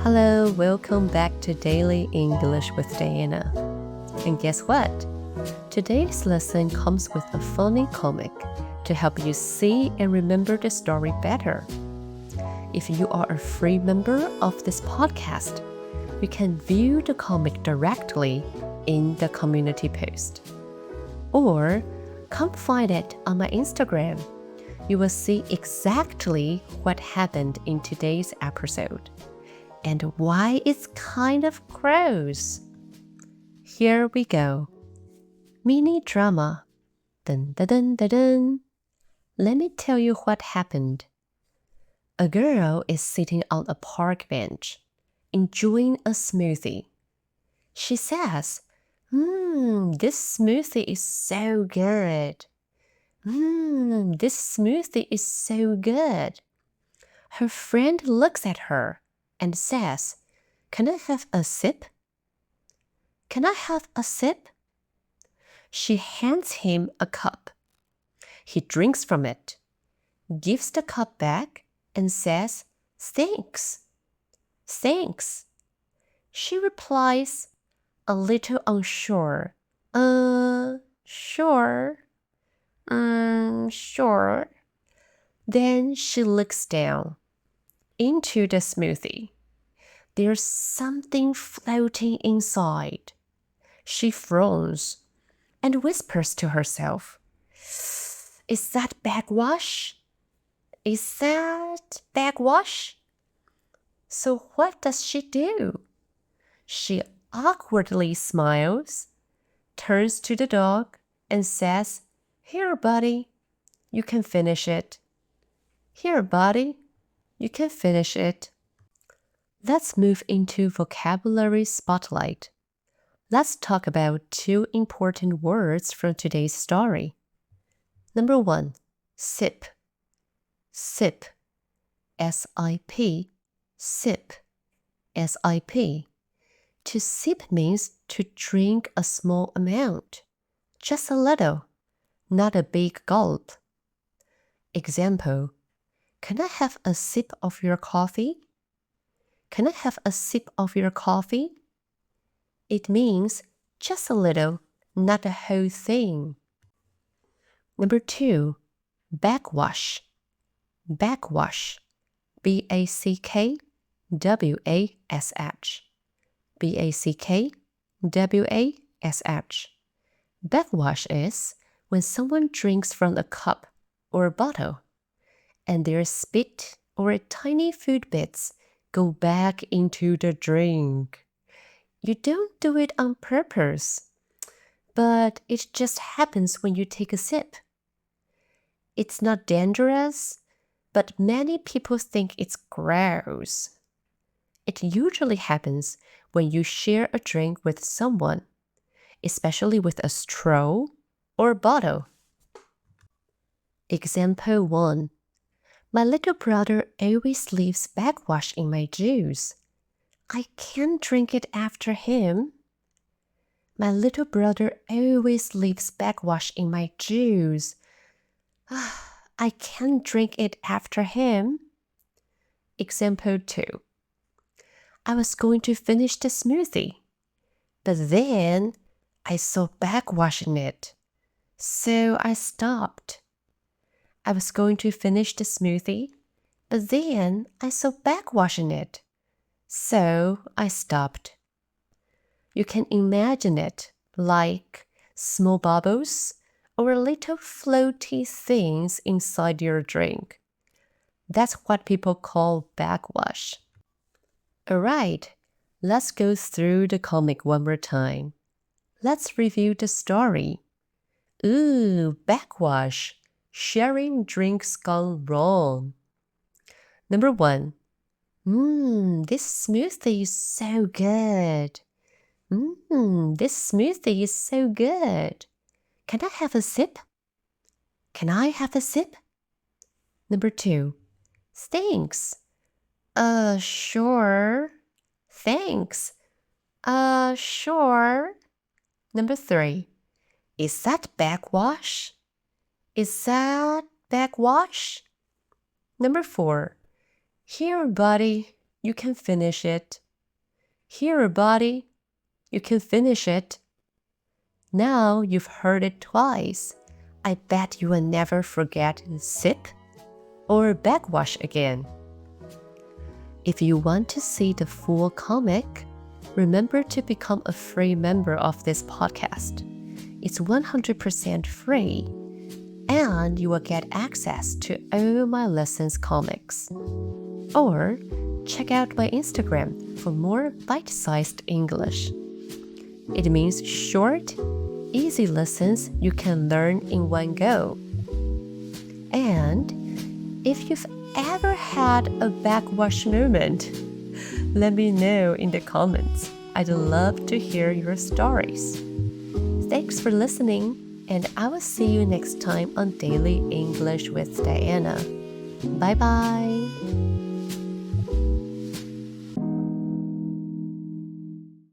Hello, welcome back to Daily English with Diana. And guess what? Today's lesson comes with a funny comic to help you see and remember the story better. If you are a free member of this podcast, you can view the comic directly in the community post. Or come find it on my Instagram. You will see exactly what happened in today's episode and why it's kind of gross. Here we go. Mini drama. Dun, dun, dun, dun, dun. Let me tell you what happened. A girl is sitting on a park bench, enjoying a smoothie. She says, this smoothie is so good. This smoothie is so good. Her friend looks at her and says, Can I have a sip? Can I have a sip? She hands him a cup. He drinks from it, gives the cup back, and says, Thanks. Thanks. She replies, a little unsure, Sure. Sure. Then she looks down into the smoothie. There's something floating inside. She frowns and whispers to herself, Is that backwash? Is that backwash? So what does she do? She awkwardly smiles, turns to the dog, and says, Here, buddy, you can finish it. Here, buddy, you can finish it. Let's move into vocabulary spotlight. Let's talk about two important words from today's story. Number 1, sip. Sip. S-I-P. Sip. S-I-P. To sip means to drink a small amount, just a little, not a big gulp. Example, Can I have a sip of your coffee? Can I have a sip of your coffee? It means just a little, not the whole thing. Number 2, backwash. Backwash. B-A-C-K-W-A-S-H. B-A-C-K-W-A-S-H. Backwash is when someone drinks from a cup or a bottle, and their spit or tiny food bits go back into the drink. You don't do it on purpose, but it just happens when you take a sip. It's not dangerous, but many people think it's gross. It usually happens when you share a drink with someone, especially with a straw or a bottle. Example 1. My little brother always leaves backwash in my juice. I can't drink it after him. My little brother always leaves backwash in my juice. I can't drink it after him. Example 2. I was going to finish the smoothie, but then I saw backwash in it, so I stopped. I was going to finish the smoothie, but then I saw backwash in it, so I stopped. You can imagine it like small bubbles or little floaty things inside your drink. That's what people call backwash. Alright, let's go through the comic one more time. Let's review the story. Ooh, backwash. Sharing drinks gone wrong. Number 1. This smoothie is so good. This smoothie is so good. Can I have a sip? Can I have a sip? Number 2. Thanks. Sure. Thanks. Sure. Number 3. Is that backwash? Is that backwash? Number 4. Here, buddy, You can finish it. Here, buddy. You can finish it. Now you've heard it twice. I bet you will never forget sip or backwash again. If you want to see the full comic, remember to become a free member of this podcast. It's 100% free, and you will get access to all my lessons comics. Or check out my Instagram for more bite-sized English. It means short, easy lessons you can learn in one go. And if you've ever had a backwash moment, let me know in the comments. I'd love to hear your stories. Thanks for listening, and I will see you next time on Daily English with Diana. Bye bye.